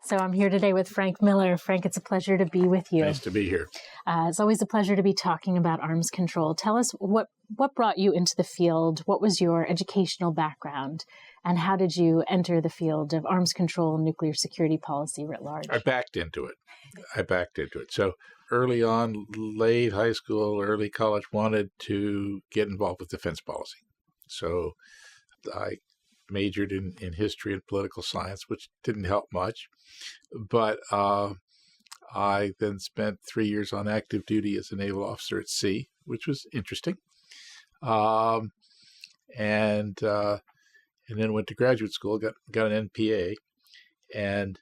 So I'm here today with Frank Miller. Frank, it's a pleasure to be with you. Nice to be here. It's always a pleasure to be talking about arms control. Tell us what brought you into the field? What was your educational background? And how did you enter the field of arms control and nuclear security policy writ large? I backed into it. So early on, late high school, early college, wanted to get involved with defense policy. So I majored in history and political science, which didn't help much. But I then spent 3 years on active duty as a naval officer at sea, which was interesting. And then went to graduate school, got an NPA. And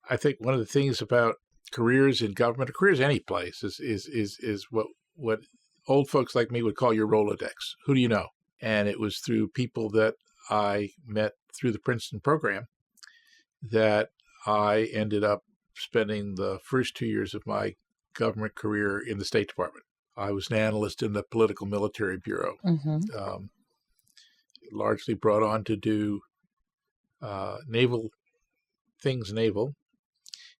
I think one of the things about careers in government, or careers any place, is what old folks like me would call your Rolodex. Who do you know? And it was through people that I met through the Princeton program that I ended up spending the first 2 years of my government career in the State Department. I was an analyst in the Political Military Bureau, largely brought on to do naval things,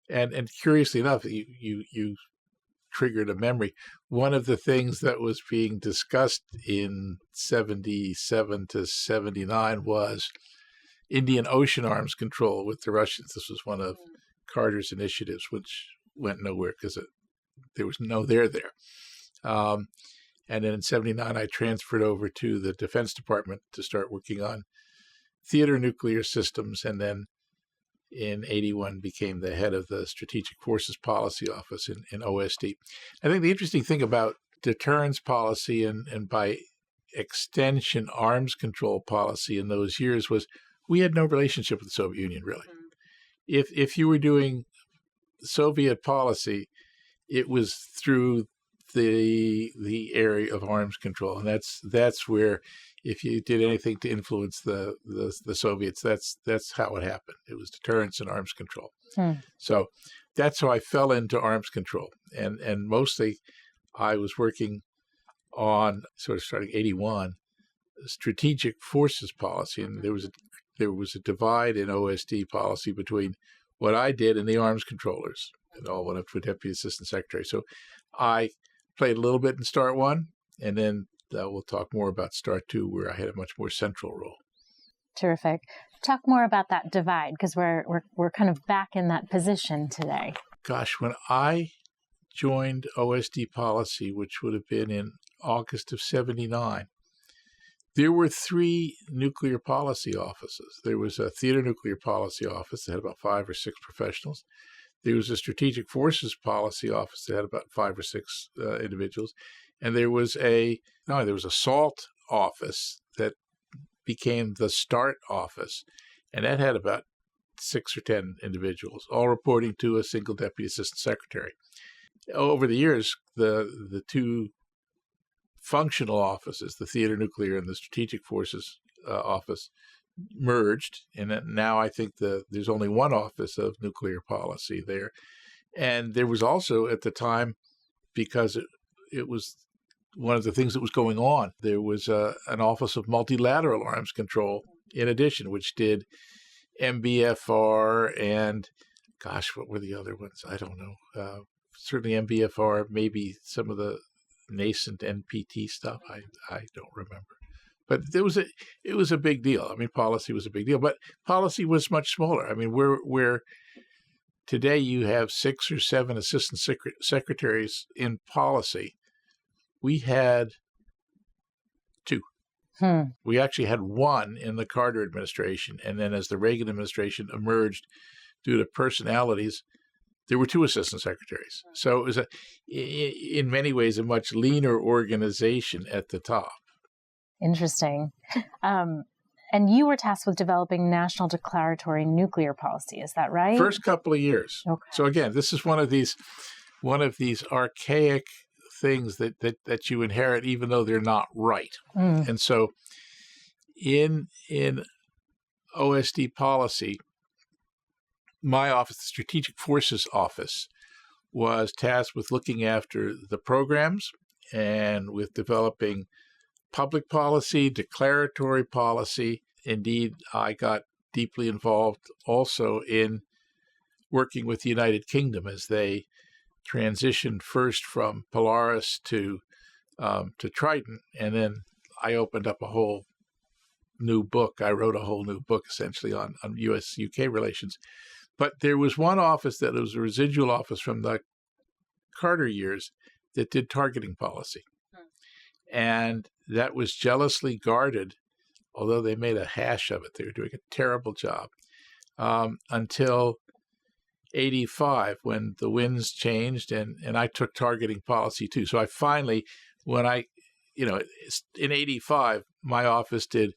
and curiously enough, you triggered a memory. One of the things that was being discussed in 77 to 79 was Indian Ocean arms control with the Russians. This was one of Carter's initiatives, which went nowhere because there was no there. And then in 79, I transferred over to the Defense Department to start working on theater nuclear systems, and then in 81 became the head of the Strategic Forces Policy Office in OSD. I think the interesting thing about deterrence policy and by extension arms control policy in those years was we had no relationship with the Soviet Union, really. If you were doing Soviet policy, it was through the area of arms control, and that's where, if you did anything to influence the Soviets, that's how it happened. It was deterrence and arms control. So that's how I fell into arms control, and mostly I was working on, sort of starting 81, strategic forces policy, and there was a divide in OSD policy between what I did and the arms controllers. It all went up to a deputy assistant secretary. So I played a little bit in Start 1, and then we'll talk more about Start 2, where I had a much more central role. Terrific. Talk more about that divide, because we're kind of back in that position today. Gosh, when I joined OSD policy, which would have been in August of 79, there were 3 nuclear policy offices. There was a theater nuclear policy office that had about 5 or 6 professionals. There was a strategic forces policy office that had about 5 or 6 individuals. And there was a SALT office that became the START office. And that had about 6 or 10 individuals, all reporting to a single deputy assistant secretary. Over the years, the 2 functional offices, the theater nuclear and the strategic forces office, merged, and now I think there's only one office of nuclear policy there. And there was also, at the time, because it was one of the things that was going on, there was an office of multilateral arms control in addition, which did MBFR and, gosh, what were the other ones? I don't know. Certainly MBFR, maybe some of the nascent NPT stuff. I don't remember. But it was a big deal. I mean, policy was a big deal, but policy was much smaller. I mean, where today you have 6 or 7 assistant secretaries in policy, we had 2. We actually had 1 in the Carter administration, and then as the Reagan administration emerged due to personalities, there were 2 assistant secretaries. So it was, in many ways, a much leaner organization at the top. Interesting. And you were tasked with developing national declaratory nuclear policy. Is that right? First couple of years. Okay. So again, this is one of these archaic things that you inherit, even though they're not right. And so in OSD policy, my office, the Strategic Forces Office, was tasked with looking after the programs and with developing public policy, declaratory policy. Indeed, I got deeply involved also in working with the United Kingdom as they transitioned first from Polaris to Trident, and then I opened up a whole new book. I wrote a whole new book essentially on U.S.-UK relations. But there was one office that was a residual office from the Carter years that did targeting policy. And that was jealously guarded, although they made a hash of it. They were doing a terrible job until 85, when the winds changed and I took targeting policy too. So I finally, in 85, my office did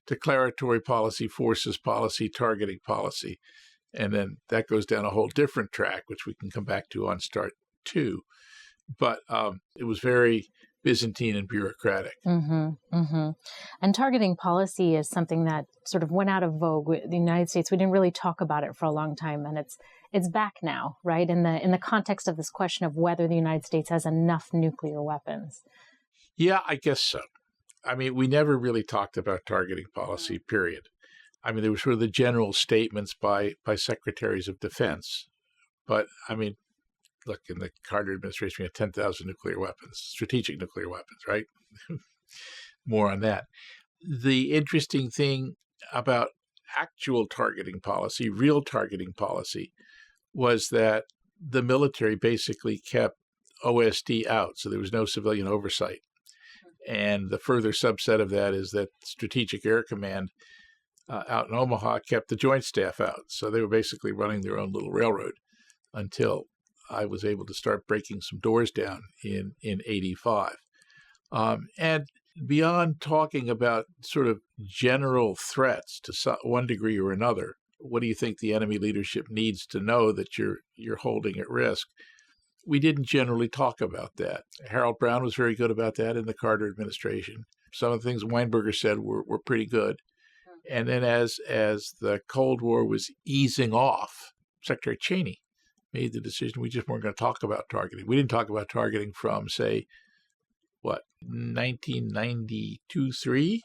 declaratory policy, forces policy, targeting policy. And then that goes down a whole different track, which we can come back to on Start 2. But it was very Byzantine and bureaucratic. And targeting policy is something that sort of went out of vogue with the United States. We didn't really talk about it for a long time, and it's back now, right? In the context of this question of whether the United States has enough nuclear weapons. Yeah, I guess so. I mean, we never really talked about targeting policy, period. I mean, there were sort of the general statements by secretaries of defense. But, I mean, look, in the Carter administration, we had 10,000 nuclear weapons, strategic nuclear weapons, right? More on that. The interesting thing about actual targeting policy, real targeting policy, was that the military basically kept OSD out, so there was no civilian oversight. And the further subset of that is that Strategic Air Command out in Omaha kept the Joint Staff out. So they were basically running their own little railroad until I was able to start breaking some doors down in 85. And beyond talking about sort of general threats to one degree or another, what do you think the enemy leadership needs to know that you're holding at risk? We didn't generally talk about that. Harold Brown was very good about that in the Carter administration. Some of the things Weinberger said were pretty good. And then as the Cold War was easing off, Secretary Cheney made the decision we just weren't going to talk about targeting. We didn't talk about targeting from, say, 1992-3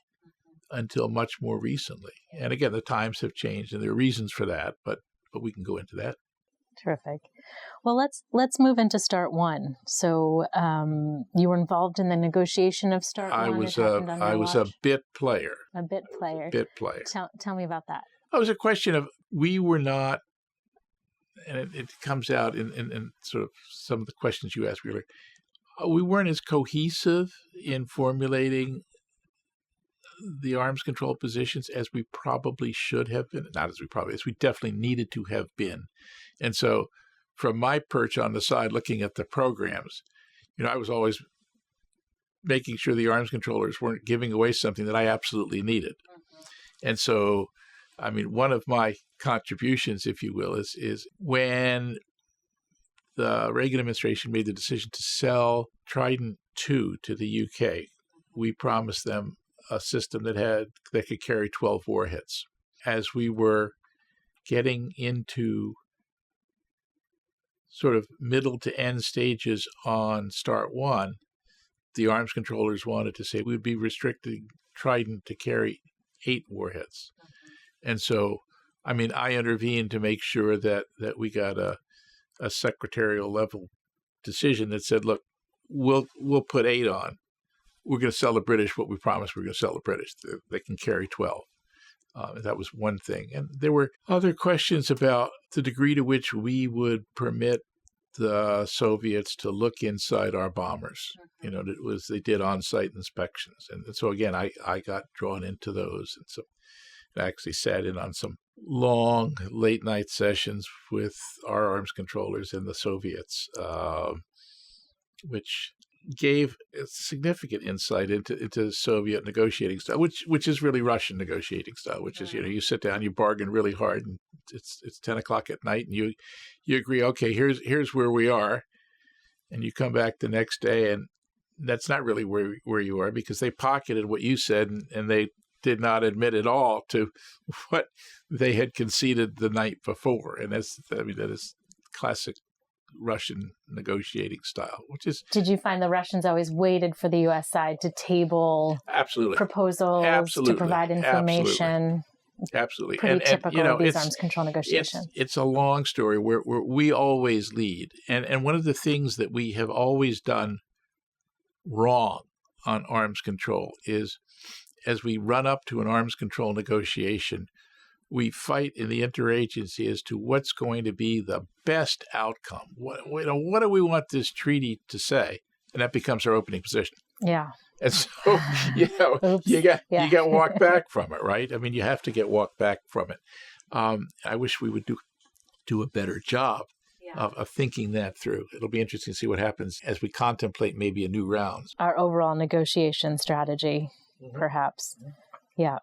until much more recently. And again, the times have changed, and there are reasons for that, but we can go into that. Terrific. Well, let's move into Start 1. So you were involved in the negotiation of Start 1. I was a bit player. A bit player. Tell me about that. It was a question of we were not, and it comes out in sort of some of the questions you asked earlier. We weren't as cohesive in formulating the arms control positions as we probably should have been. Not as we definitely needed to have been. And so from my perch on the side looking at the programs, I was always making sure the arms controllers weren't giving away something that I absolutely needed. And so, I mean, one of my contributions, if you will, is when the Reagan administration made the decision to sell Trident II to the UK, we promised them a system that could carry 12 warheads. As we were getting into sort of middle to end stages on Start 1, the arms controllers wanted to say we'd be restricting Trident to carry 8 warheads. And so, I mean, I intervened to make sure that we got a secretarial level decision that said, look, we'll put 8 on. We're going to sell the British what we promised we're going to sell the British. They can carry 12. That was one thing. And there were other questions about the degree to which we would permit the Soviets to look inside our bombers. They did on-site inspections. And so, again, I got drawn into those. And so I actually sat in on some long late-night sessions with our arms controllers and the Soviets, which gave a significant insight into Soviet negotiating style, which is really Russian negotiating style, which is, you sit down, you bargain really hard, and it's 10 o'clock at night, and you agree, okay, here's where we are, and you come back the next day, and that's not really where you are, because they pocketed what you said, and they did not admit at all to what they had conceded the night before. And that is classic Russian negotiating style, which is... Did you find the Russians always waited for the U.S. side to table absolutely proposals to provide information? Absolutely. Pretty typical of these it's arms control negotiations. it's a long story where we always lead. And one of the things that we have always done wrong on arms control is, as we run up to an arms control negotiation, we fight in the interagency as to what's going to be the best outcome. What do we want this treaty to say? And that becomes our opening position. Yeah. And so, you get walked back from it, right? I mean, you have to get walked back from it. I wish we would do a better job of thinking that through. It'll be interesting to see what happens as we contemplate maybe a new round. Our overall negotiation strategy, perhaps. Yeah.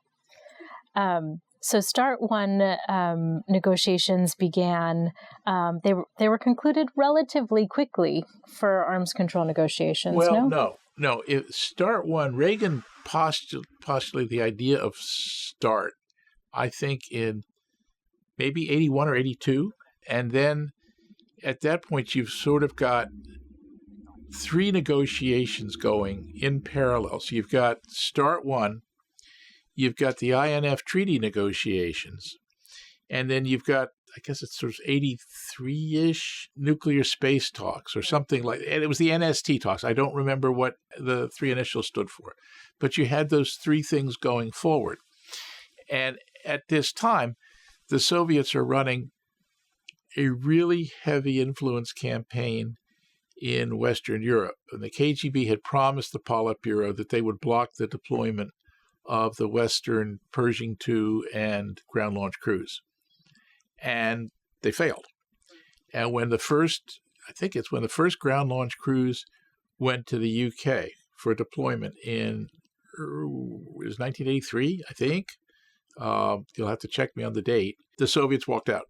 So START 1 negotiations began. They were concluded relatively quickly for arms control negotiations. Well, no. START 1, Reagan postulated the idea of START, I think, in maybe 81 or 82. And then at that point, you've sort of got 3 negotiations going in parallel. So you've got START 1, you've got the INF treaty negotiations, and then you've got, I guess it's sort of 83-ish nuclear space talks or something like that. And it was the NST talks. I don't remember what the 3 initials stood for. But you had those 3 things going forward. And at this time, the Soviets are running a really heavy influence campaign in Western Europe. And the KGB had promised the Politburo that they would block the deployment of the Western Pershing II and ground launch crews. And they failed. And when the first ground launch crews went to the UK for deployment it was 1983, I think. You'll have to check me on the date. The Soviets walked out.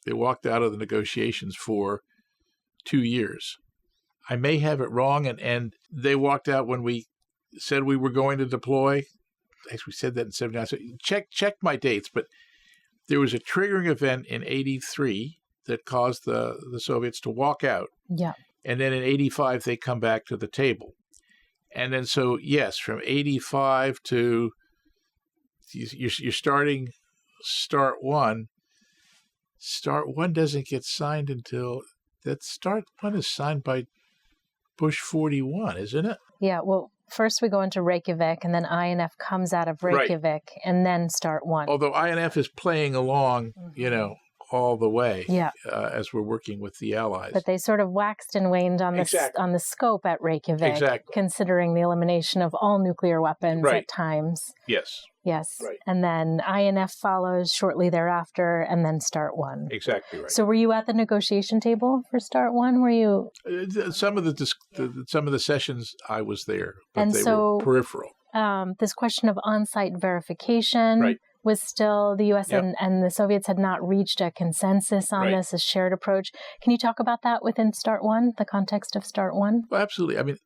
They walked out of the negotiations for 2 years. I may have it wrong, and they walked out when we said we were going to deploy. Actually, we said that in 79. So check my dates, but there was a triggering event in 83 that caused the Soviets to walk out. Yeah. And then in 85, they come back to the table. And then so, yes, from 85 to, you're starting START 1. START 1 doesn't get signed until, that START 1 is signed by Bush 41, isn't it? Yeah, well, first we go into Reykjavik, and then INF comes out of Reykjavik, and then START 1. Although INF is playing along, all the way as we're working with the Allies. But they sort of waxed and waned on the scope at Reykjavik, considering the elimination of all nuclear weapons at times. Yes. Right. And then INF follows shortly thereafter, and then START 1. Exactly right. So were you at the negotiation table for START 1? Were you? Some of the sessions I was there, but they were peripheral. This question of on-site verification was still, the U.S. and the Soviets had not reached a consensus on this, a shared approach. Can you talk about that within START 1, the context of START 1? Well, absolutely. I mean,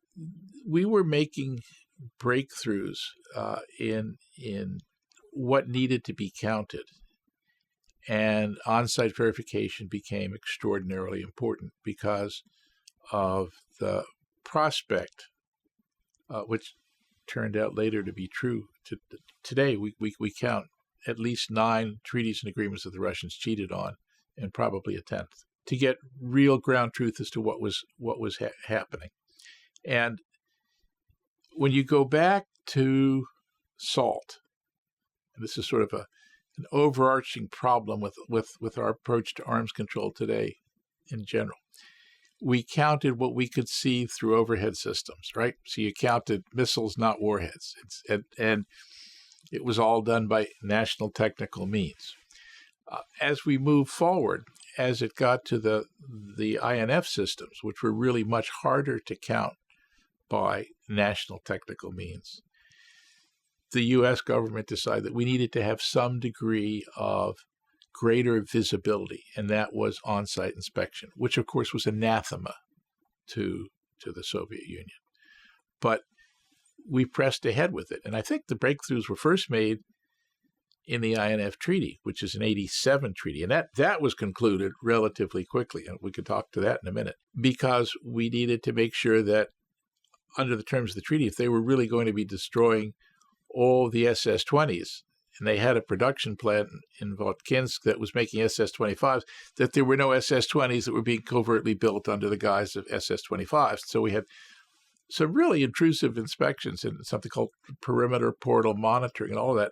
we were making breakthroughs in what needed to be counted. And on-site verification became extraordinarily important because of the prospect, which turned out later to be true. Today, we count at least 9 treaties and agreements that the Russians cheated on, and probably a 10th, to get real ground truth as to what was happening. And when you go back to SALT, and this is sort of an overarching problem with our approach to arms control today in general, we counted what we could see through overhead systems, right? So you counted missiles, not warheads. And it was all done by national technical means. As we move forward, as it got to the INF systems, which were really much harder to count by national technical means, the U.S. government decided that we needed to have some degree of greater visibility, and that was on-site inspection, which of course was anathema to the Soviet Union. But we pressed ahead with it, and I think the breakthroughs were first made in the INF Treaty, which is an 87 treaty, and that was concluded relatively quickly, and we could talk to that in a minute, because we needed to make sure that under the terms of the treaty, if they were really going to be destroying all the SS-20s and they had a production plant in Votkinsk that was making SS-25s, that there were no SS-20s that were being covertly built under the guise of SS-25s. So we had some really intrusive inspections and something called perimeter portal monitoring and all of that.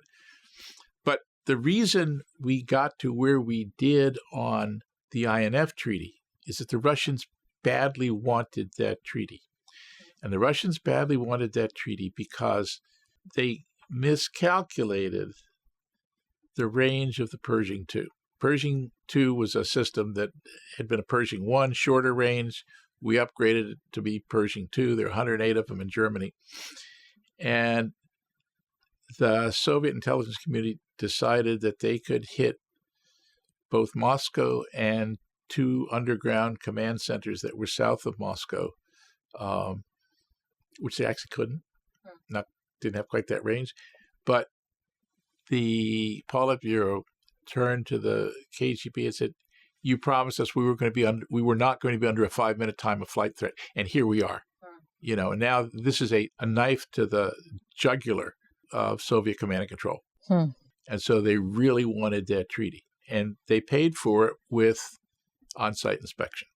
But the reason we got to where we did on the INF treaty is that the Russians badly wanted that treaty. And the Russians badly wanted that treaty because they miscalculated the range of the Pershing II. Pershing II was a system that had been a Pershing I, shorter range. We upgraded it to be Pershing II. There are 108 of them in Germany. And the Soviet intelligence community decided that they could hit both Moscow and 2 underground command centers that were south of Moscow, which they actually couldn't. Didn't have quite that range. But the Politburo turned to the KGB and said, you promised us we were not going to be under a 5-minute time of flight threat, and here we are. And now this is a knife to the jugular of Soviet command and control. And so they really wanted that treaty, and they paid for it with on-site inspection.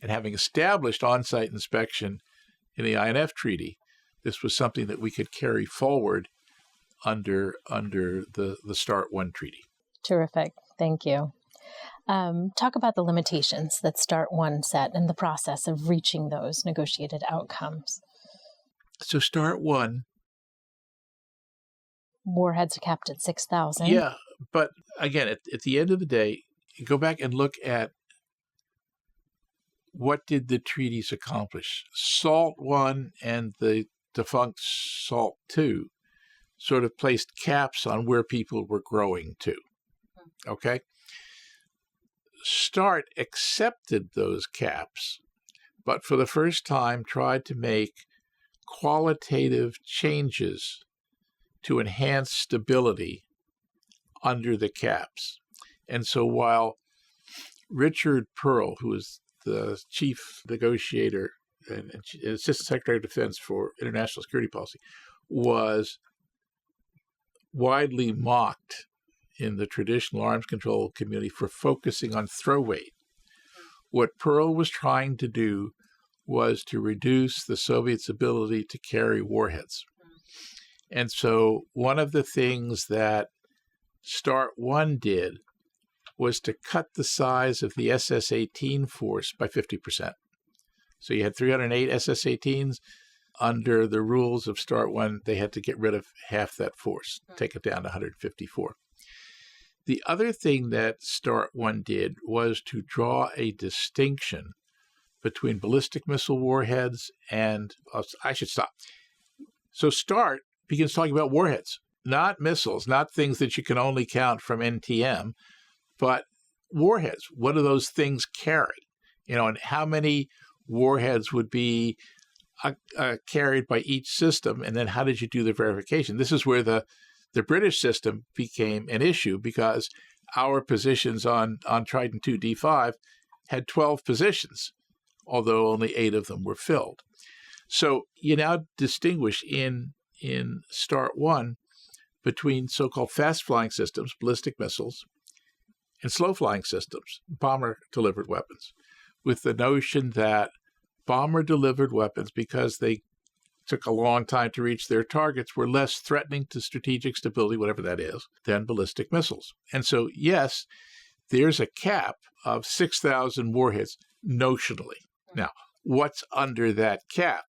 And having established on-site inspection in the INF treaty, this was something that we could carry forward under the START I treaty. Terrific. Thank you. Talk about the limitations that START I set and the process of reaching those negotiated outcomes. So START I... Warheads capped at 6,000. Yeah, but again, at the end of the day, you go back and look at what did the treaties accomplish. SALT I and the defunct SALT II sort of placed caps on where people were growing to. Okay? START accepted those caps, but for the first time tried to make qualitative changes to enhance stability under the caps. And so while Richard Pearl, who is the chief negotiator and Assistant Secretary of Defense for International Security Policy, was widely mocked in the traditional arms control community for focusing on throw weight. What Pearl was trying to do was to reduce the Soviets' ability to carry warheads. And so one of the things that START I did was to cut the size of the SS-18 force by 50%. So you had 308 SS-18s. Under the rules of START I, they had to get rid of half that force, take it down to 154. The other thing that START I did was to draw a distinction between ballistic missile warheads and... I should stop. So START begins talking about warheads, not missiles, not things that you can only count from NTM, but warheads. What do those things carry? And how many warheads would be carried by each system, and then how did you do the verification? This is where the British system became an issue, because our positions on Trident II D5 had 12 positions, although only 8 of them were filled. So you now distinguish in START I between so-called fast-flying systems, ballistic missiles, and slow-flying systems, bomber-delivered weapons, with the notion that bomber-delivered weapons, because they took a long time to reach their targets, were less threatening to strategic stability, whatever that is, than ballistic missiles. And so, yes, there's a cap of 6,000 warheads notionally. Now, what's under that cap?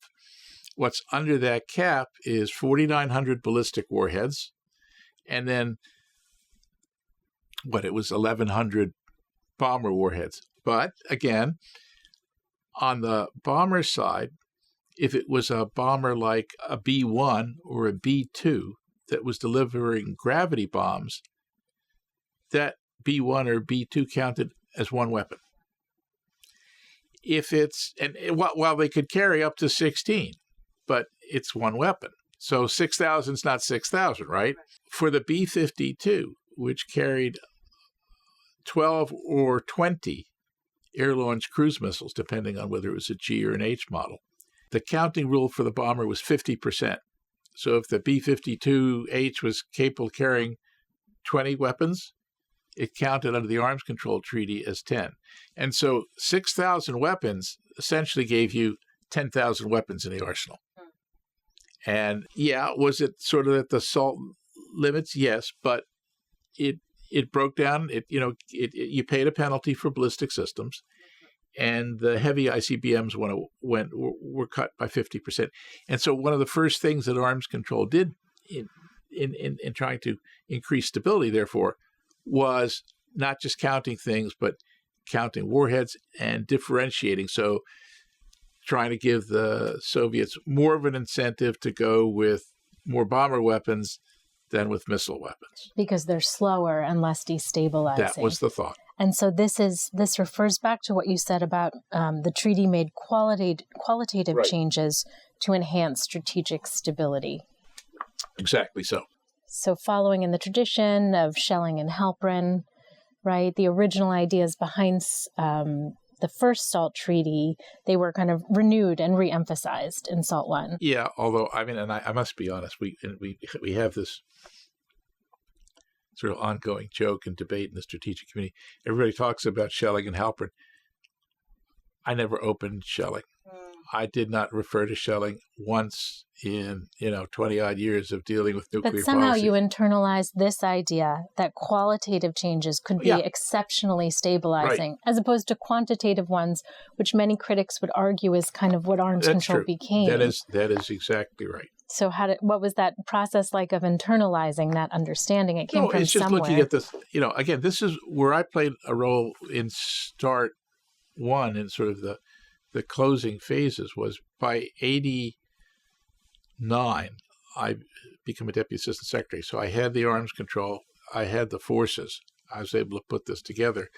What's under that cap is 4,900 ballistic warheads, and then, it was 1,100 bomber warheads. But, again, on the bomber side, if it was a bomber like a B-1 or a B-2 that was delivering gravity bombs, that B-1 or B-2 counted as one weapon. While they could carry up to 16, but it's one weapon. So 6,000 is not 6,000, right? For the B-52, which carried 12 or 20 air-launched cruise missiles, depending on whether it was a G or an H model, the counting rule for the bomber was 50%. So if the B-52H was capable of carrying 20 weapons, it counted under the Arms Control Treaty as 10. And so 6,000 weapons essentially gave you 10,000 weapons in the arsenal. And yeah, was it sort of at the SALT limits? Yes, but it broke down. You paid a penalty for ballistic systems, and the heavy ICBMs were cut by 50%. And so one of the first things that Arms Control did in trying to increase stability, therefore, was not just counting things, but counting warheads and differentiating. So trying to give the Soviets more of an incentive to go with more bomber weapons than with missile weapons. Because they're slower and less destabilizing. That was the thought. And so this refers back to what you said about the treaty made qualitative right. changes to enhance strategic stability. Exactly so. So following in the tradition of Schelling and Halpern, right, the original ideas behind the first SALT treaty, they were kind of renewed and re-emphasized in SALT I. Yeah, although, I mean, and I must be honest, we have this sort of ongoing joke and debate in the strategic community. Everybody talks about Schelling and Halpern. I never opened Schelling. I did not refer to Schelling once in 20-odd years of dealing with nuclear policy. But somehow you internalized this idea that qualitative changes could be exceptionally stabilizing, right. as opposed to quantitative ones, which many critics would argue is kind of what arms control became. That is exactly right. So what was that process like of internalizing that understanding? It came from it's just somewhere. Looking at this, again, this is where I played a role in START 1 and sort of the closing phases. Was by 89, I became a deputy assistant secretary. So I had the arms control, I had the forces. I was able to put this together.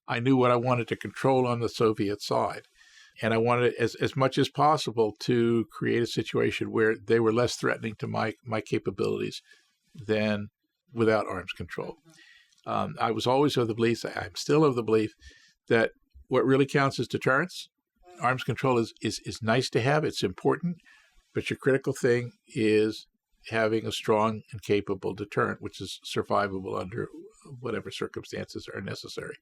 I knew what I wanted to control on the Soviet side. And I wanted, as much as possible, to create a situation where they were less threatening to my capabilities than without arms control. I was always of the belief, I'm still of the belief, that what really counts is deterrence. Arms control is nice to have, it's important, but your critical thing is having a strong and capable deterrent, which is survivable under whatever circumstances are necessary.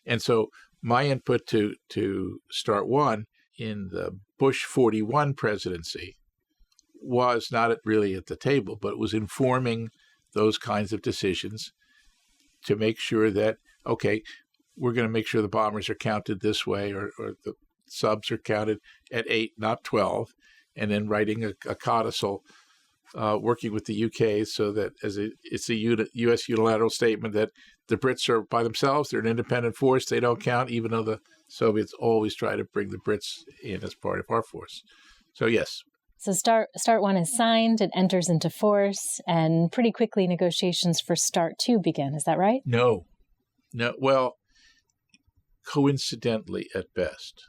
And so my input to START 1 in the Bush 41 presidency was not really at the table, but it was informing those kinds of decisions to make sure that, okay, we're going to make sure the bombers are counted this way, or the subs are counted at 8, not 12, and then writing a codicil, working with the UK so that it's a U.S. unilateral statement that the Brits are by themselves, they're an independent force, they don't count, even though the Soviets always try to bring the Brits in as part of our force. So yes. So START 1 is signed, it enters into force, and pretty quickly negotiations for START 2 begin. Is that right? No. Well, coincidentally at best.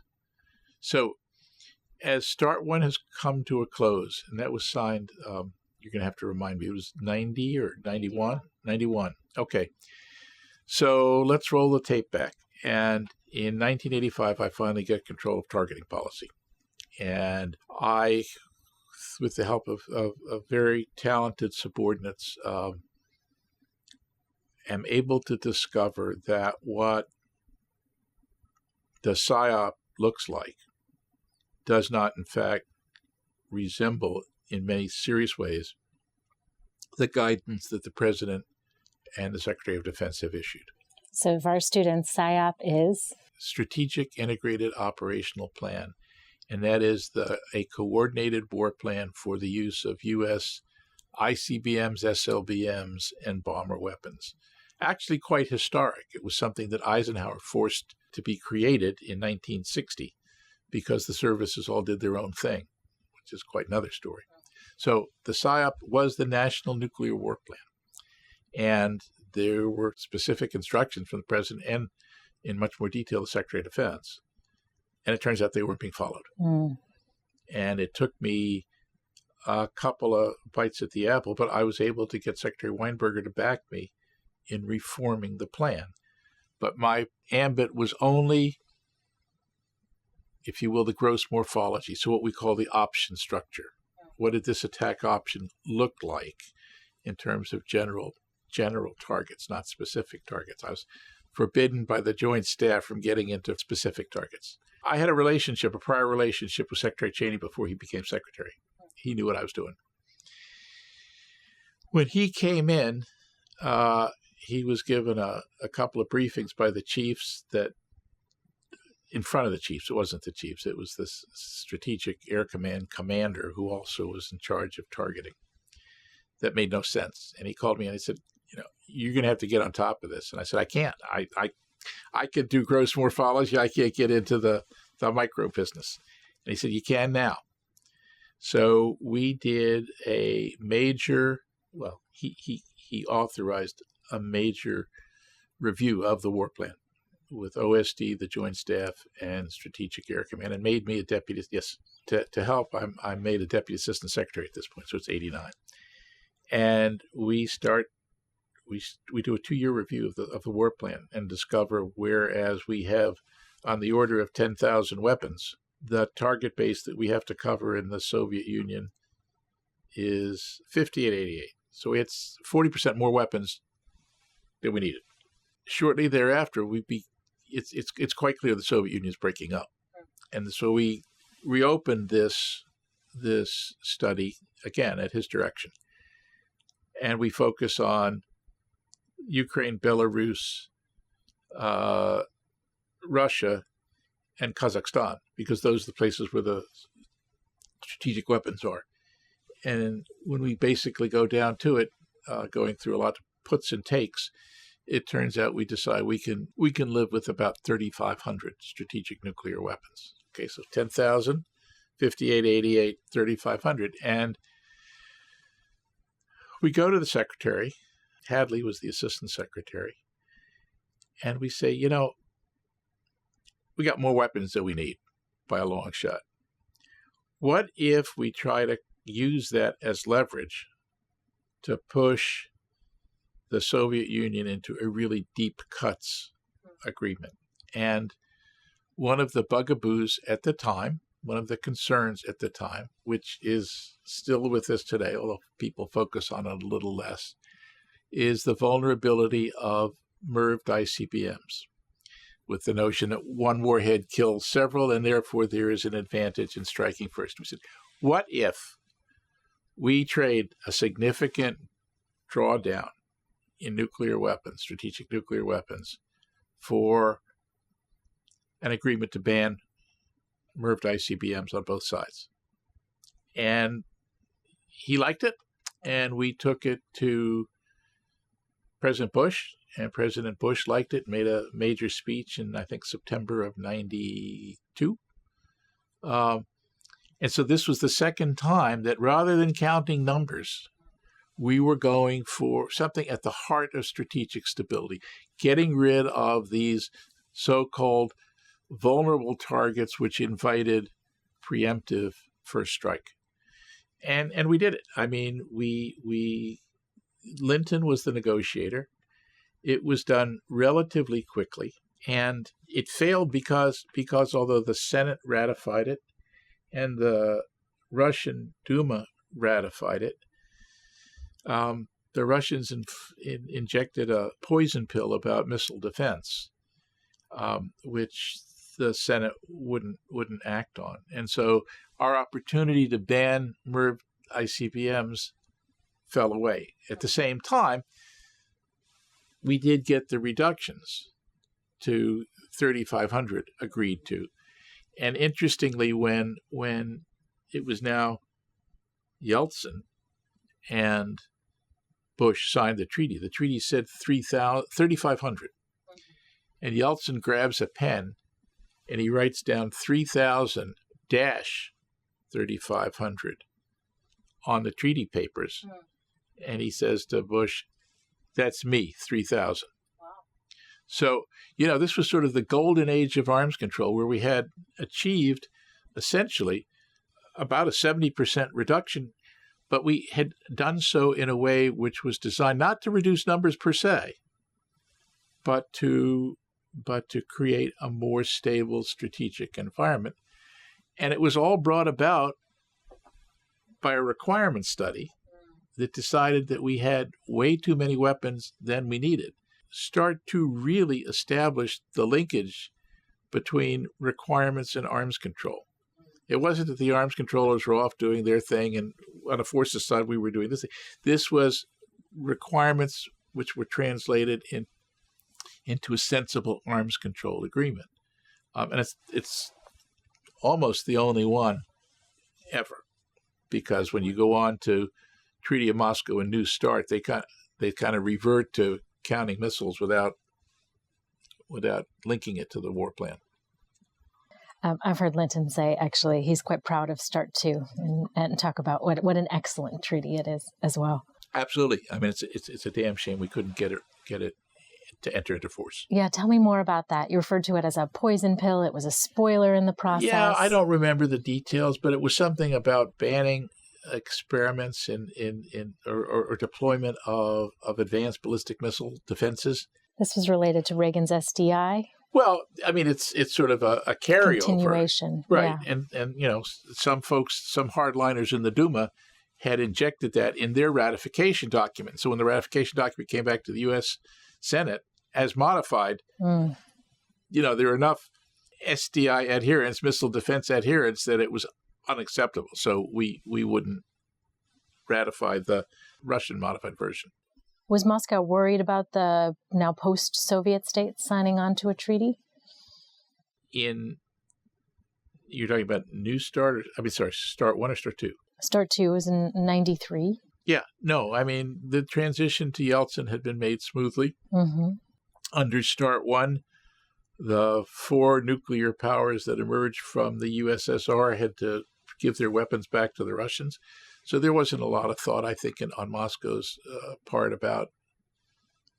So as START 1 has come to a close, and that was signed, you're going to have to remind me, it was 90 or 91? 91. Okay. So let's roll the tape back. And in 1985, I finally get control of targeting policy. And I, with the help of very talented subordinates, am able to discover that what the PSYOP looks like does not, in fact, resemble in many serious ways the guidance that the President and the Secretary of Defense have issued. So for our students, PSYOP is? Strategic Integrated Operational Plan. And that is a coordinated war plan for the use of U.S. ICBMs, SLBMs, and bomber weapons. Actually quite historic. It was something that Eisenhower forced to be created in 1960 because the services all did their own thing, which is quite another story. So the PSYOP was the National Nuclear War Plan. And there were specific instructions from the President and, in much more detail, the Secretary of Defense. And it turns out they weren't being followed. And it took me a couple of bites at the apple, but I was able to get Secretary Weinberger to back me in reforming the plan. But my ambit was only, if you will, the gross morphology. So what we call the option structure. What did this attack option look like in terms of general general targets, not specific targets. I was forbidden by the Joint Staff from getting into specific targets. I had a prior relationship with Secretary Cheney before he became secretary. He knew what I was doing. When he came in, he was given a couple of briefings by the chiefs that, in front of the chiefs, it wasn't the chiefs, it was the Strategic Air Command commander who also was in charge of targeting. That made no sense. And he called me and he said, you're going to have to get on top of this. And I said, I can't. I could do gross morphology. I can't get into the micro business. And he said, you can now. So we did a major, he authorized a major review of the war plan with OSD, the Joint Staff, and Strategic Air Command, and made me a deputy. Yes, to help, I'm made a deputy assistant secretary at this point, so it's 89. And we do a 2-year review of the war plan and discover, whereas we have on the order of 10,000 weapons, the target base that we have to cover in the Soviet Union is 5888. So it's 40% more weapons than we needed. Shortly thereafter, it's quite clear the Soviet Union is breaking up, and so we reopened this study again at his direction, and we focus on Ukraine, Belarus, Russia, and Kazakhstan, because those are the places where the strategic weapons are. And when we basically go down to it, going through a lot of puts and takes, it turns out we decide we can live with about 3,500 strategic nuclear weapons. Okay, so 10,000, 5888, 3,500. And we go to the secretary. Hadley was the assistant secretary. And we say, we got more weapons than we need by a long shot. What if we try to use that as leverage to push the Soviet Union into a really deep cuts agreement? And one of the bugaboos at the time, one of the concerns at the time, which is still with us today, although people focus on it a little less, is the vulnerability of MIRVed ICBMs, with the notion that one warhead kills several, and therefore there is an advantage in striking first. We said, what if we trade a significant drawdown in nuclear weapons, strategic nuclear weapons, for an agreement to ban MIRVed ICBMs on both sides? And he liked it, and we took it to President Bush, and President Bush liked it, made a major speech in, I think, September of 92. And so this was the second time that, rather than counting numbers, we were going for something at the heart of strategic stability, getting rid of these so-called vulnerable targets which invited preemptive first strike. And we did it. I mean, Linton was the negotiator. It was done relatively quickly, and it failed because although the Senate ratified it and the Russian Duma ratified it, the Russians injected a poison pill about missile defense, which the Senate wouldn't act on. And so our opportunity to ban MIRV ICBMs fell away. At the same time, we did get the reductions to 3,500 agreed to. And interestingly, when it was now Yeltsin and Bush signed the treaty said 3,500. And Yeltsin grabs a pen and he writes down 3,000-3,500 on the treaty papers. And he says to Bush, that's me, 3,000. Wow. So, this was sort of the golden age of arms control, where we had achieved essentially about a 70% reduction, but we had done so in a way which was designed not to reduce numbers per se, but to create a more stable strategic environment. And it was all brought about by a requirement study that decided that we had way too many weapons than we needed. START 2 really established the linkage between requirements and arms control. It wasn't that the arms controllers were off doing their thing and on the forces side we were doing this thing. This was requirements which were translated into a sensible arms control agreement. And it's almost the only one ever, because when you go on to Treaty of Moscow and New START, they kind of revert to counting missiles without linking it to the war plan. I've heard Linton say, actually, he's quite proud of START 2 and talk about what an excellent treaty it is as well. Absolutely. I mean, it's a damn shame we couldn't get it to enter into force. Yeah, tell me more about that. You referred to it as a poison pill. It was a spoiler in the process. Yeah, I don't remember the details, but it was something about banning experiments or deployment of advanced ballistic missile defenses. This was related to Reagan's SDI. Well, I mean, it's sort of a carryover. Continuation. Right. Yeah. And some folks, some hardliners in the Duma had injected that in their ratification document. So when the ratification document came back to the U.S. Senate as modified, there were enough SDI adherents, missile defense adherents, that it was unacceptable. So we wouldn't ratify the Russian modified version. Was Moscow worried about the now post-Soviet states signing on to a treaty? You're talking about New START? START 1 or START 2? START 2 was in 93. Yeah, no, I mean, the transition to Yeltsin had been made smoothly. Mm-hmm. Under START 1, the 4 nuclear powers that emerged from the USSR had to give their weapons back to the Russians. So there wasn't a lot of thought, I think, on Moscow's part about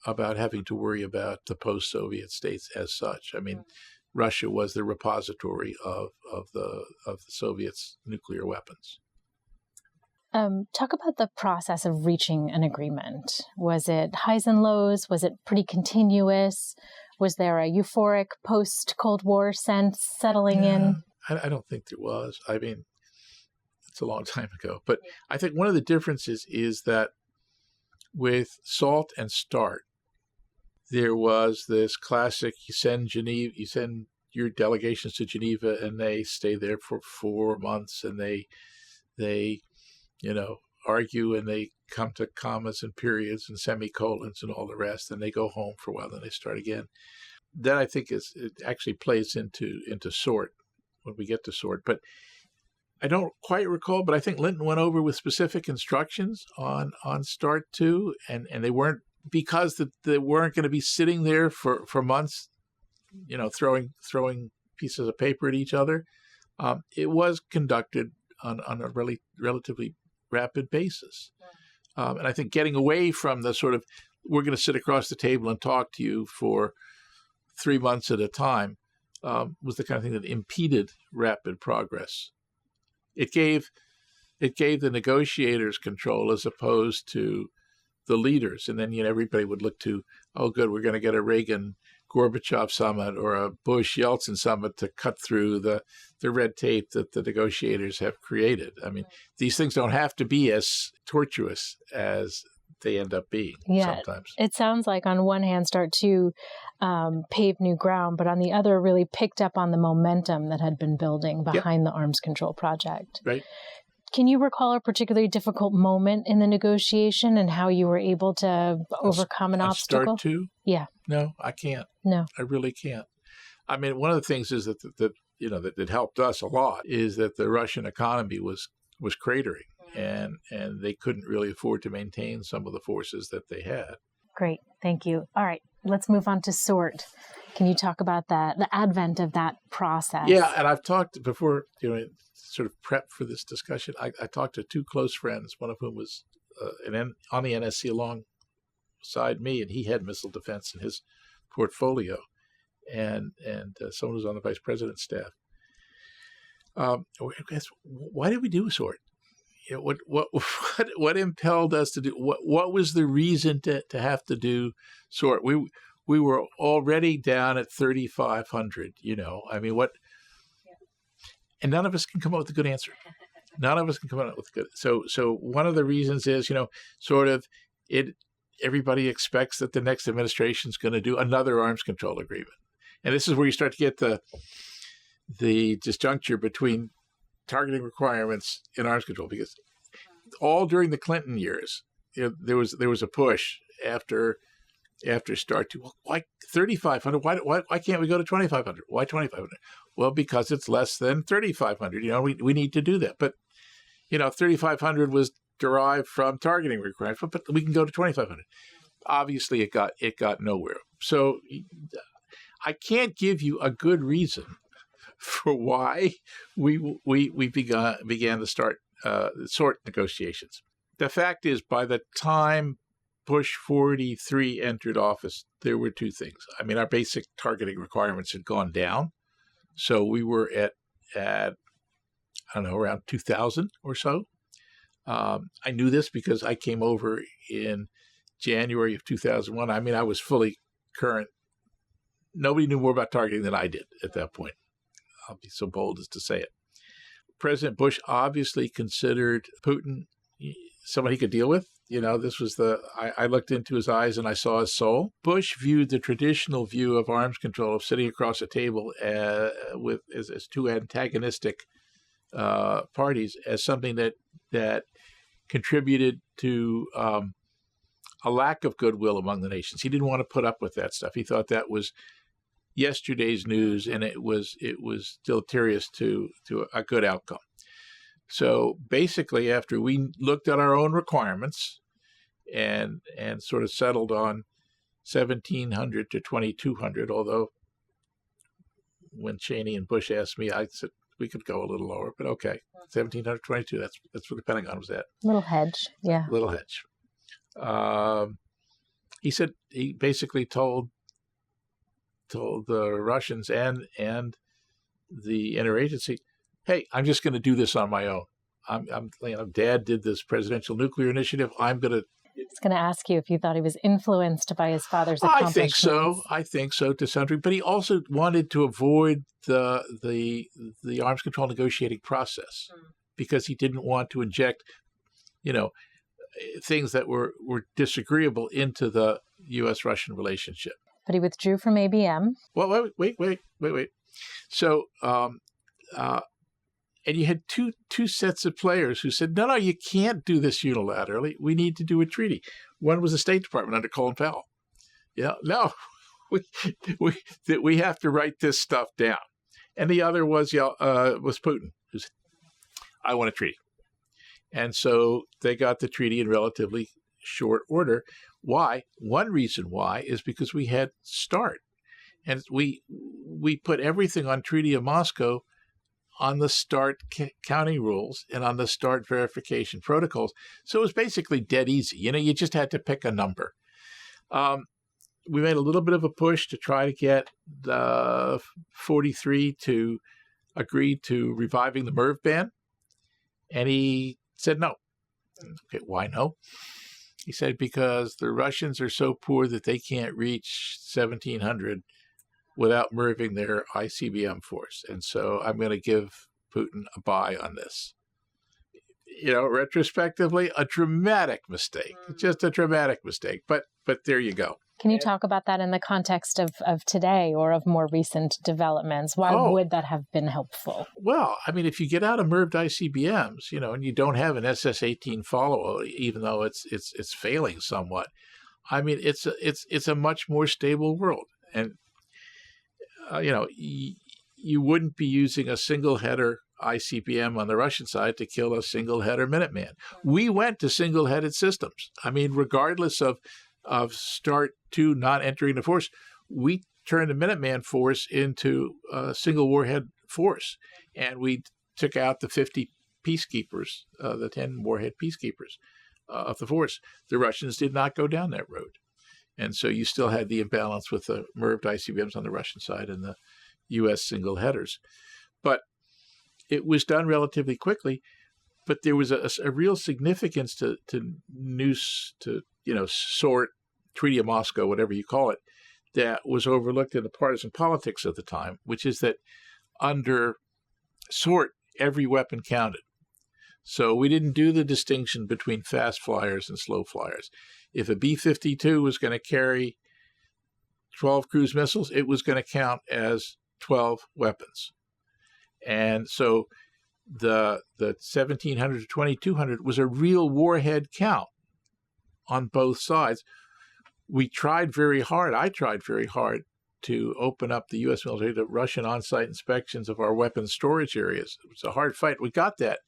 having to worry about the post-Soviet states as such. I mean, Russia was the repository of the Soviets' nuclear weapons. Talk about the process of reaching an agreement. Was it highs and lows? Was it pretty continuous? Was there a euphoric post-Cold War sense settling in? I don't think there was. I mean, it's a long time ago. But I think one of the differences is that with SALT and START, there was this classic, you send your delegations to Geneva and they stay there for 4 months and they argue and they come to commas and periods and semicolons and all the rest, and they go home for a while, then they start again. That I think it actually plays into SORT when we get to SORT. But I don't quite recall, but I think Linton went over with specific instructions on START 2, and they weren't, because they weren't going to be sitting there for months, throwing pieces of paper at each other. It was conducted on a really relatively rapid basis. And I think getting away from the sort of, we're going to sit across the table and talk to you for 3 months at a time, was the kind of thing that impeded rapid progress. It gave the negotiators control as opposed to the leaders. And then everybody would look to, oh, good, we're going to get a Reagan-Gorbachev summit or a Bush-Yeltsin summit to cut through the red tape that the negotiators have created. I mean, these things don't have to be as tortuous as they end up being sometimes. It sounds like on one hand, START 2 paved new ground, but on the other really picked up on the momentum that had been building behind the arms control project. Right. Can you recall a particularly difficult moment in the negotiation and how you were able to overcome an obstacle? START 2? Yeah. No, I can't. No. I really can't. I mean, one of the things is that helped us a lot is that the Russian economy was cratering, and they couldn't really afford to maintain some of the forces that they had. Great. Thank you. All right. Let's move on to SORT. Can you talk about the advent of that process? Yeah, and I've talked before, sort of prep for this discussion. I talked to 2 close friends, one of whom was on the NSC alongside me, and he had missile defense in his portfolio, and someone who was on the vice president's staff. Why did we do SORT? What impelled us to do? What was the reason to have to do SORT? We were already down at 3,500. I mean, what? And none of us can come up with a good answer. None of us can come up with good. So one of the reasons is, everybody expects that the next administration is going to do another arms control agreement. And this is where you start to get the disjuncture between targeting requirements and arms control, because all during the Clinton years, there was a push after START to, why 3,500? Why can't we go to 2,500? Why 2,500? Well, because it's less than 3,500. We need to do that. But 3,500 was derived from targeting requirements, but we can go to 2,500. Obviously, it got nowhere. So I can't give you a good reason for why we began to start SORT negotiations. The fact is, by the time Bush 43 entered office, there were two things. I mean, our basic targeting requirements had gone down. So we were at I don't know, around 2000 or so. I knew this because I came over in January of 2001. I mean, I was fully current. Nobody knew more about targeting than I did at that point. I'll be so bold as to say it. President Bush obviously considered Putin somebody he could deal with. This was I looked into his eyes and I saw his soul. Bush viewed the traditional view of arms control, of sitting across a table as two antagonistic parties, as something that contributed to a lack of goodwill among the nations. He didn't want to put up with that stuff. He thought that was yesterday's news, and it was deleterious to a good outcome. So basically, after we looked at our own requirements and sort of settled on 1,700 to 2,200, although when Cheney and Bush asked me, I said we could go a little lower, but okay, 1,700 to 22. That's where the Pentagon was at. Little hedge, yeah. Little hedge. He said he basically told the Russians and the interagency, hey, I'm just going to do this on my own. Dad did this presidential nuclear initiative. I was going to ask you if you thought he was influenced by his father's accomplishments. I think so to some degree. But he also wanted to avoid the arms control negotiating process because he didn't want to inject, things that were disagreeable into the U.S.-Russian relationship. But he withdrew from ABM. Well, wait. So, and you had two sets of players who said, no, you can't do this unilaterally. We need to do a treaty. One was the State Department under Colin Powell. No, we have to write this stuff down. And the other was Putin, who said, I want a treaty. And so they got the treaty in relatively short order. Why? One reason why is because we had START. And we put everything on Treaty of Moscow on the START counting rules and on the START verification protocols. So it was basically dead easy. You just had to pick a number. We made a little bit of a push to try to get the 43 to agree to reviving the MIRV ban. And he said no. Okay, why no? He said because the Russians are so poor that they can't reach 1,700 without MIRVing their ICBM force. And so I'm going to give Putin a buy on this. Retrospectively, a dramatic mistake, just a dramatic mistake. But there you go. Can you talk about that in the context of today or of more recent developments? Why would that have been helpful? Well, I mean, if you get out of MIRVed ICBMs, and you don't have an SS-18 follow, even though it's failing somewhat, I mean, it's a much more stable world. And, you wouldn't be using a single-header ICBM on the Russian side to kill a single-header Minuteman. We went to single-headed systems. I mean, regardless of START 2 not entering the force, we turned the Minuteman force into a single warhead force. And we took out the 50 peacekeepers, the 10 warhead peacekeepers of the force. The Russians did not go down that road. And so you still had the imbalance with the MIRVed ICBMs on the Russian side and the U.S. single headers. But it was done relatively quickly. But there was a real significance to SORT, Treaty of Moscow, whatever you call it, that was overlooked in the partisan politics of the time, which is that under SORT, every weapon counted. So we didn't do the distinction between fast flyers and slow flyers. If a B-52 was going to carry 12 cruise missiles, it was going to count as 12 weapons. And so the 1,700 to 2,200 was a real warhead count on both sides. We tried very hard, I tried very hard, to open up the U.S. military to Russian on-site inspections of our weapons storage areas. It was a hard fight. We got that.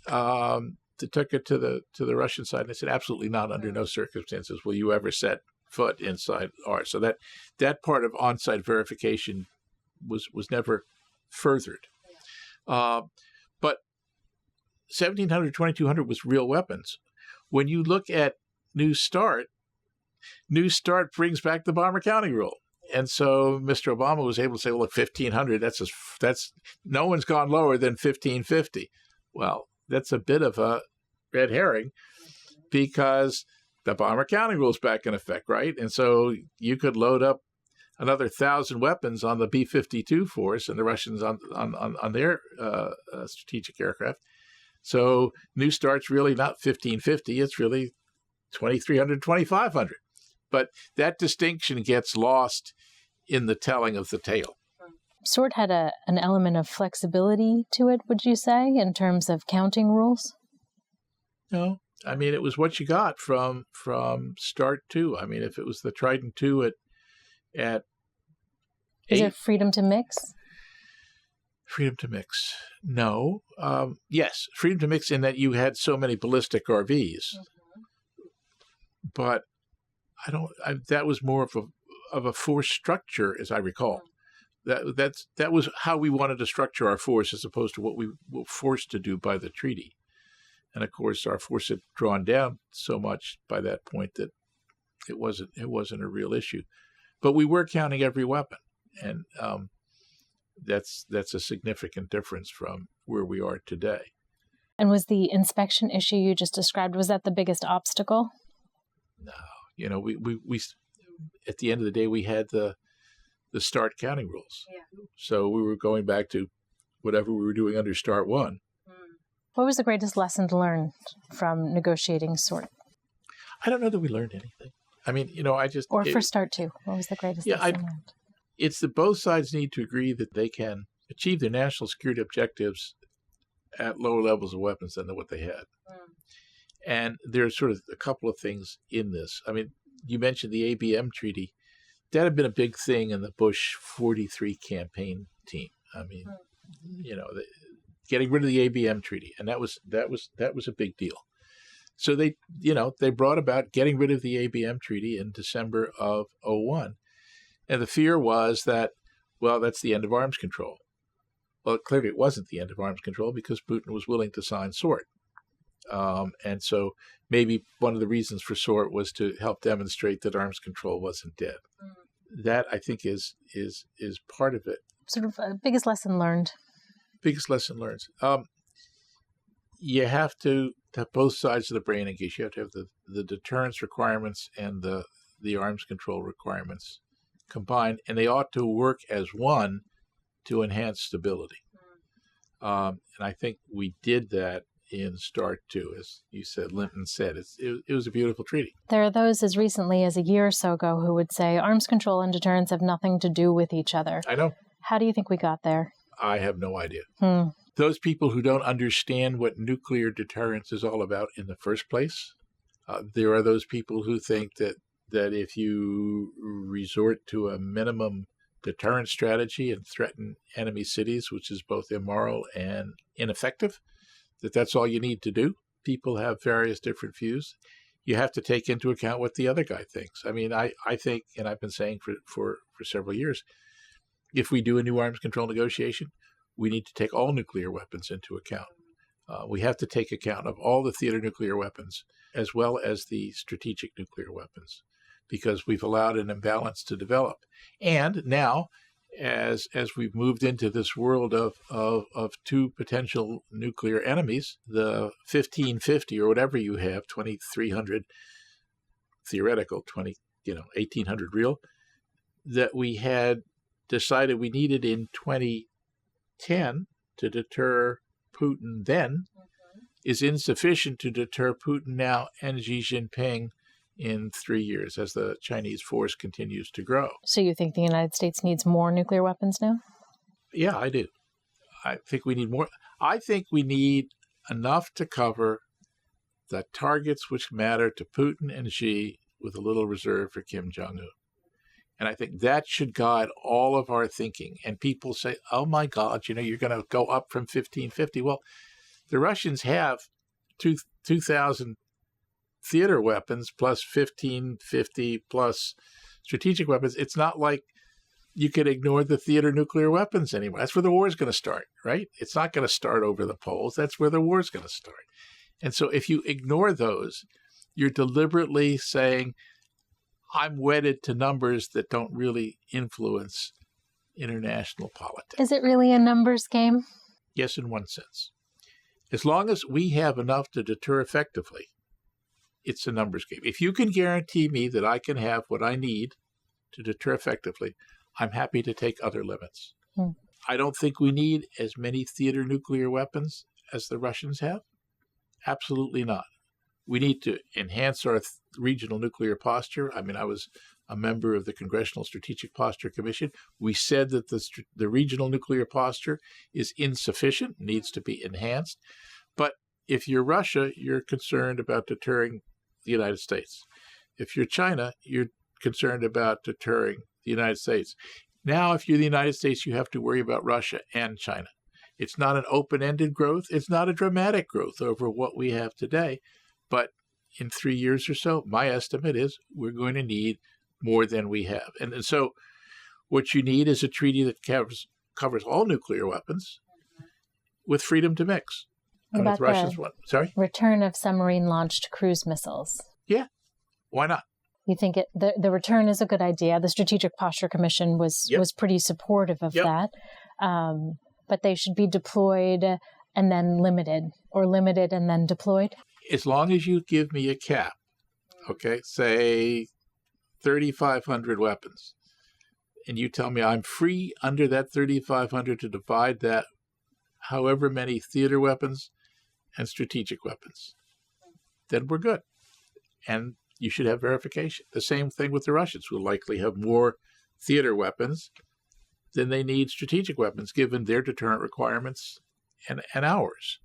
They took it to the Russian side, and they said, absolutely not, under no circumstances will you ever set foot inside ours. So that part of on-site verification was never furthered. But 1,700, 2,200 was real weapons. When you look at New START brings back the bomber counting rule. And so Mr. Obama was able to say, well, look, 1,500, that's no one's gone lower than 1,550. Well, that's a bit of a red herring because the bomber counting rule is back in effect, right? And so you could load up another 1,000 weapons on the B-52 force and the Russians on their strategic aircraft. So New START's really not 1,550, it's really 2,300, 2,500. But that distinction gets lost in the telling of the tale. SORT had an element of flexibility to it, would you say, in terms of counting rules? No. I mean, it was what you got from START 2. I mean, if it was the Trident 2 at Is there freedom to mix? Freedom to mix. No. Yes, freedom to mix in that you had so many ballistic RVs. But that was more of a force structure, as I recall. That was how we wanted to structure our force, as opposed to what we were forced to do by the treaty. And of course, our force had drawn down so much by that point that it wasn't a real issue. But we were counting every weapon, and that's a significant difference from where we are today. And was the inspection issue you just described, was that the biggest obstacle? No. You know, we at the end of the day, we had the START counting rules. Yeah. So we were going back to whatever we were doing under START 1. What was the greatest lesson learned from negotiating SORT? I don't know that we learned anything. I mean, you know, for START 2, what was the greatest lesson learned? It's that both sides need to agree that they can achieve their national security objectives at lower levels of weapons than what they had. And there's sort of a couple of things in this. I mean, you mentioned the ABM treaty. That had been a big thing in the Bush 43 campaign team. I mean, you know, getting rid of the ABM treaty, and that was a big deal. So they brought about getting rid of the ABM treaty in December of 2001, and the fear was that, well, that's the end of arms control. Well, clearly it wasn't the end of arms control because Putin was willing to sign SORT. And so maybe one of the reasons for SORT was to help demonstrate that arms control wasn't dead. That, I think, is part of it. Sort of biggest lesson learned. Biggest lesson learned. You have to have both sides of the brain engaged. You have to have the deterrence requirements and the arms control requirements combined, and they ought to work as one to enhance stability. And I think we did that in START 2, as you said, Linton said. It was a beautiful treaty. There are those as recently as a year or so ago who would say arms control and deterrence have nothing to do with each other. I know. How do you think we got there? I have no idea. Those people who don't understand what nuclear deterrence is all about in the first place, there are those people who think that if you resort to a minimum deterrence strategy and threaten enemy cities, which is both immoral and ineffective, that's all you need to do. People have various different views. You have to take into account what the other guy thinks. I mean, I think, and I've been saying for several years, if we do a new arms control negotiation, we need to take all nuclear weapons into account. We have to take account of all the theater nuclear weapons as well as the strategic nuclear weapons, because we've allowed an imbalance to develop. And now, as we've moved into this world of two potential nuclear enemies, the 1550 or whatever you have, 2300 theoretical, 1800 real, that we had decided we needed in 2010 to deter Putin then, is insufficient to deter Putin now and Xi Jinping in 3 years as the Chinese force continues to grow. So you think the United States needs more nuclear weapons now? Yeah, I do. I think we need more. I think we need enough to cover the targets which matter to Putin and Xi with a little reserve for Kim Jong-un. And I think that should guide all of our thinking. And people say, oh my God, you're going to go up from 1550. Well, the Russians have 2,000 theater weapons plus 1,550 plus strategic weapons. It's not like you could ignore the theater nuclear weapons anymore. That's where the war is going to start, right? It's not going to start over the poles. That's where the war is going to start. And so if you ignore those, you're deliberately saying, I'm wedded to numbers that don't really influence international politics. Is it really a numbers game? Yes, in one sense. As long as we have enough to deter effectively, it's a numbers game. If you can guarantee me that I can have what I need to deter effectively, I'm happy to take other limits. I don't think we need as many theater nuclear weapons as the Russians have. Absolutely not. We need to enhance our regional nuclear posture. I mean, I was a member of the Congressional Strategic Posture Commission. We said that the regional nuclear posture is insufficient, needs to be enhanced. But if you're Russia, you're concerned about deterring the United States. If you're China, you're concerned about deterring the United States. Now, if you're the United States, you have to worry about Russia and China. It's not an open-ended growth. It's not a dramatic growth over what we have today. But in 3 years or so, my estimate is we're going to need more than we have. And so what you need is a treaty that covers all nuclear weapons with freedom to mix. What about Russians Sorry? Return of submarine-launched cruise missiles? Yeah. Why not? You think the return is a good idea? The Strategic Posture Commission was pretty supportive of that. But they should be deployed and then limited, or limited and then deployed? As long as you give me a cap, okay, say 3,500 weapons, and you tell me I'm free under that 3,500 to divide that however many theater weapons and strategic weapons, then we're good. And you should have verification. The same thing with the Russians, who likely have more theater weapons than they need strategic weapons, given their deterrent requirements and ours.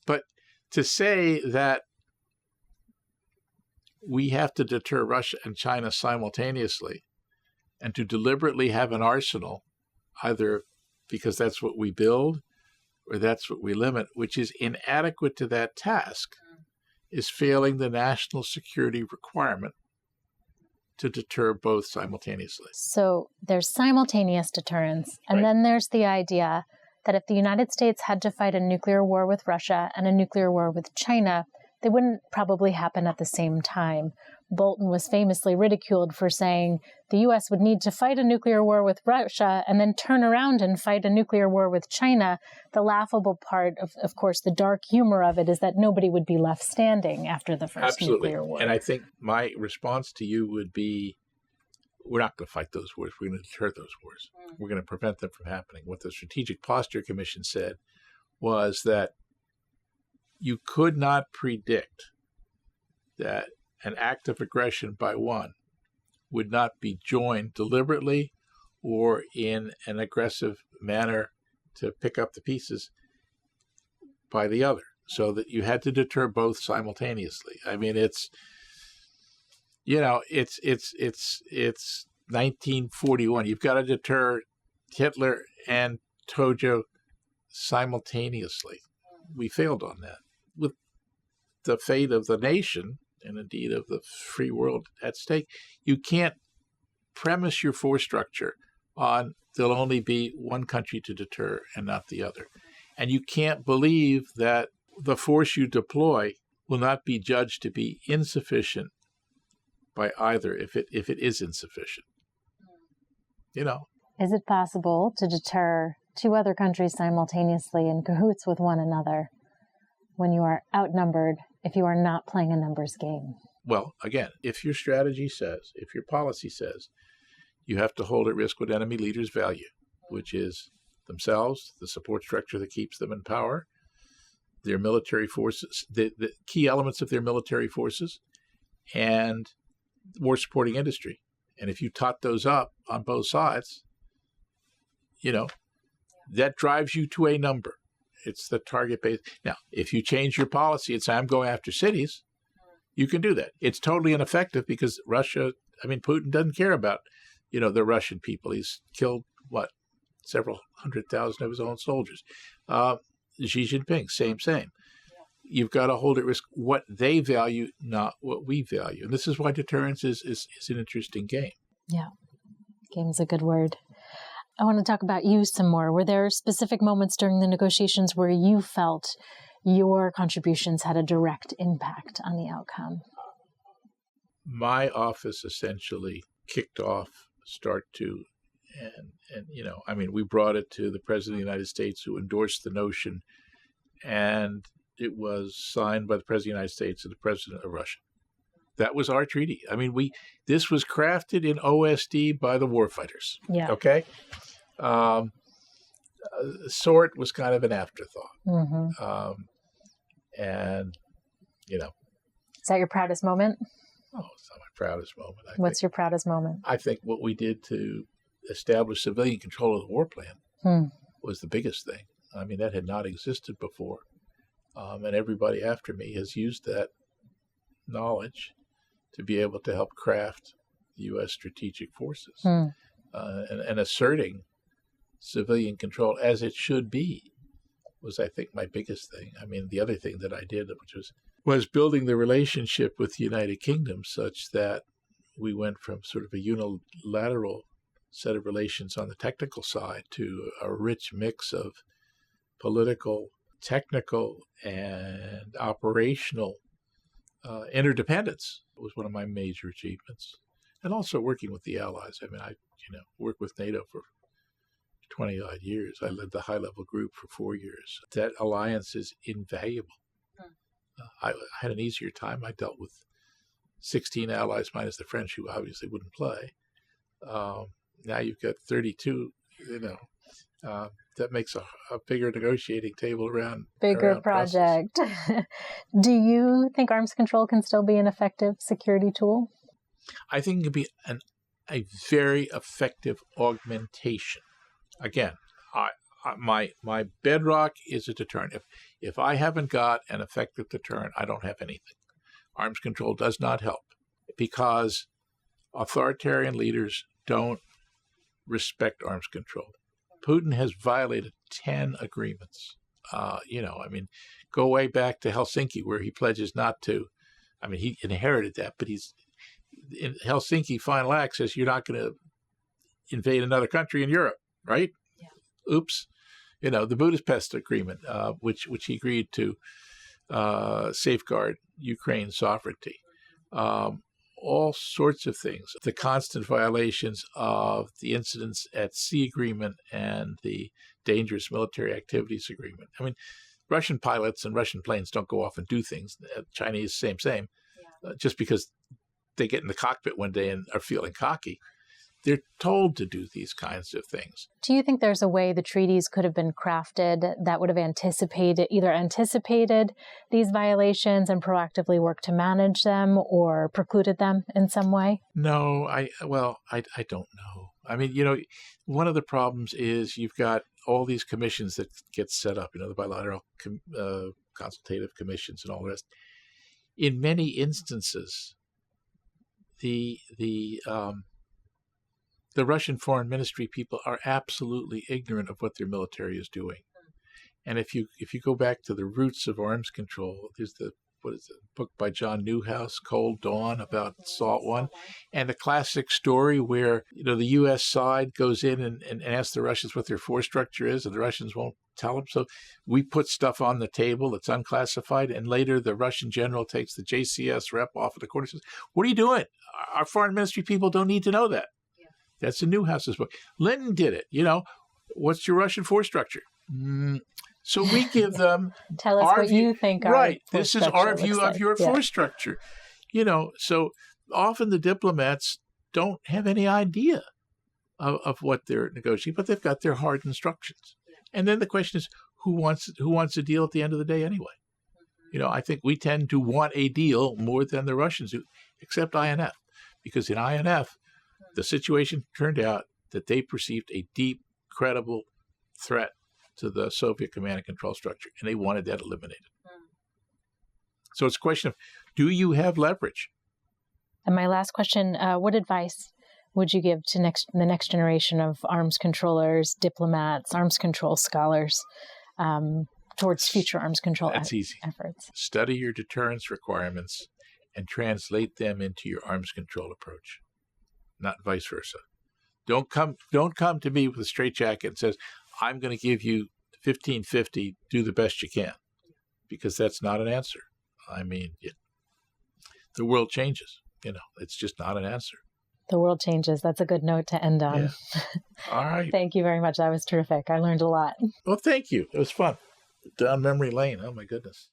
But to say that we have to deter Russia and China simultaneously and to deliberately have an arsenal, either because that's what we build or that's what we limit, which is inadequate to that task, is failing the national security requirement to deter both simultaneously. So there's simultaneous deterrence, and then there's the idea that if the United States had to fight a nuclear war with Russia and a nuclear war with China, they wouldn't probably happen at the same time. Bolton was famously ridiculed for saying the U.S. would need to fight a nuclear war with Russia and then turn around and fight a nuclear war with China. The laughable part, of course, the dark humor of it is that nobody would be left standing after the first nuclear war. And I think my response to you would be, we're not going to fight those wars. We're going to deter those wars. We're going to prevent them from happening. What the Strategic Posture Commission said was that you could not predict that an act of aggression by one would not be joined deliberately or in an aggressive manner to pick up the pieces by the other, so that you had to deter both simultaneously. I mean, it's 1941. You've got to deter Hitler and Tojo simultaneously. We failed on that. With the fate of the nation, and indeed of the free world at stake, you can't premise your force structure on there'll only be one country to deter and not the other. And you can't believe that the force you deploy will not be judged to be insufficient by either if it is insufficient. Is it possible to deter two other countries simultaneously in cahoots with one another when you are outnumbered, if you are not playing a numbers game? Well, again, if your strategy says, if your policy says, you have to hold at risk what enemy leaders value, which is themselves, the support structure that keeps them in power, their military forces, the key elements of their military forces, and war supporting industry. And if you tot those up on both sides, that drives you to a number. It's the target base. Now, if you change your policy and say, I'm going after cities, you can do that. It's totally ineffective because Putin doesn't care about, the Russian people. He's killed, several 100,000 of his own soldiers. Xi Jinping, same. You've got to hold at risk what they value, not what we value. And this is why deterrence is an interesting game. Yeah, game's a good word. I want to talk about you some more. Were there specific moments during the negotiations where you felt your contributions had a direct impact on the outcome? My office essentially kicked off start to, and we brought it to the President of the United States, who endorsed the notion, and it was signed by the President of the United States and the President of Russia. That was our treaty. This was crafted in OSD by the warfighters. Yeah. Okay? SORT was kind of an afterthought. Mm-hmm. Is that your proudest moment? Oh, it's not my proudest moment. What's your proudest moment? I think what we did to establish civilian control of the war plan was the biggest thing. That had not existed before. And everybody after me has used that knowledge to be able to help craft the U.S. strategic forces. And asserting civilian control as it should be was, I think, my biggest thing. The other thing that I did, which was building the relationship with the United Kingdom such that we went from sort of a unilateral set of relations on the technical side to a rich mix of political, technical, and operational interdependence. It was one of my major achievements. And also working with the allies. I worked with NATO for 20-odd years. I led the high-level group for 4 years. That alliance is invaluable. I had an easier time. I dealt with 16 allies minus the French, who obviously wouldn't play. Now you've got 32, that makes a bigger negotiating table around. Bigger project. Do you think arms control can still be an effective security tool? I think it can be a very effective augmentation. Again, my bedrock is a deterrent. If I haven't got an effective deterrent, I don't have anything. Arms control does not help because authoritarian leaders don't respect arms control. Putin has violated 10 agreements. Go way back to Helsinki, where he pledges not to. He inherited that, but he's in Helsinki. Final Act says you're not going to invade another country in Europe, right? Yeah. Oops. The Budapest Agreement, which he agreed to safeguard Ukraine's sovereignty. All sorts of things. The constant violations of the Incidents at Sea Agreement and the Dangerous Military Activities Agreement. Russian pilots and Russian planes don't go off and do things. Chinese, same. Yeah. Just because they get in the cockpit one day and are feeling cocky. They're told to do these kinds of things. Do you think there's a way the treaties could have been crafted that would have anticipated these violations and proactively worked to manage them or precluded them in some way? No, I don't know. One of the problems is you've got all these commissions that get set up, the bilateral consultative commissions and all the rest. In many instances, the Russian Foreign Ministry people are absolutely ignorant of what their military is doing. And if you go back to the roots of arms control, there's the book by John Newhouse, Cold Dawn, about SALT I, and a classic story where the U.S. side goes in and asks the Russians what their force structure is, and the Russians won't tell them. So we put stuff on the table that's unclassified, and later the Russian general takes the JCS rep off of the corner and says, "What are you doing? Our foreign ministry people don't need to know that." Yeah. That's in Newhouse's book. Linton did it. What's your Russian force structure? So we give them tell us what you think. Right. This is our view of your force structure. So often the diplomats don't have any idea of what they're negotiating, but they've got their hard instructions. And then the question is, who wants a deal at the end of the day anyway? I think we tend to want a deal more than the Russians do, except INF, because in INF, the situation turned out that they perceived a deep, credible threat to the Soviet command and control structure, and they wanted that eliminated. So it's a question of, do you have leverage? And my last question, what advice would you give to the next generation of arms controllers, diplomats, arms control scholars, towards future arms control easy. Efforts? Study your deterrence requirements and translate them into your arms control approach, not vice versa. Don't come to me with a straitjacket and says, I'm going to give you 1550, do the best you can, because that's not an answer. I mean, the world changes. It's just not an answer. The world changes. That's a good note to end on. Yeah. All right. Thank you very much. That was terrific. I learned a lot. Well, thank you. It was fun. Down memory lane. Oh, my goodness.